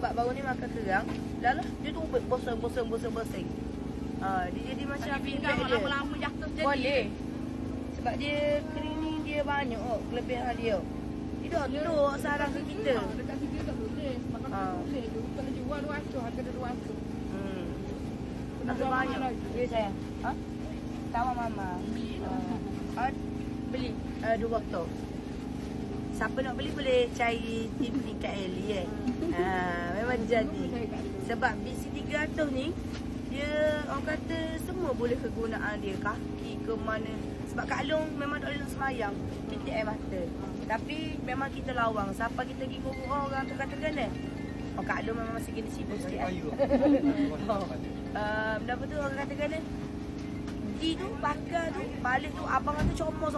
sebab baru ni makan kerang. Dah lah, dia tu bosan. Dia jadi macam feedback dia. Lama-lama jatuh jadi. Boleh. Sebab dia kering ni dia banyak kelebihan dia. Dia dah teruk sarang ke kita. Dekat sini tak boleh. Makan boleh. Kalau jual 200, harga dia 200. Ada banyak. Dia sayang. Tawa mama. Beli 2 botol. Siapa nak beli boleh cari tim ni kat Ellie memang jadi. Sebab BC300 ni dia orang kata semua boleh kegunaan dia, kaki ke mana. Sebab Kak Long memang tak boleh nak semayang, titik air mata. Tapi memang kita lawang. Siapa kita pergi gurau orang tu katakan Kak Long memang masih kena sibuk sikit. Kenapa tu orang katakan Di tu pakar tu balik tu abang tu comor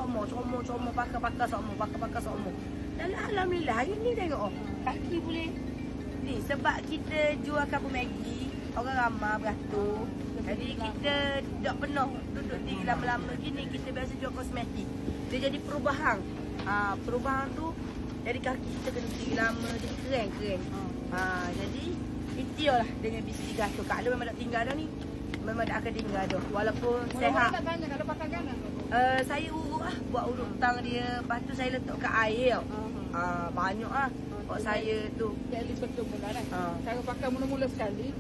pakar sokmo. Dan alhamdulillah hari ni tengok kaki boleh ni sebab kita jual kapur Maggi, orang ramai beratur. Jadi kita tak pernah duduk di lama-lama gini, kita biasa jual kosmetik. Dia jadi perubahan. Perubahan tu dari kaki kita kena berdiri lama, jadi keren. Jadi itialah dengan BC300. Kak Lu memang tak tinggal dah ni. Memang tak akan tinggal dah. Walaupun sehat. Tak banyak kalau pakai ganas. Saya urut buat urut tang dia. Lepas tu saya letak kat air. Banyak buat saya tu. Jadi betul benar. Cara pakai mula-mula sekali.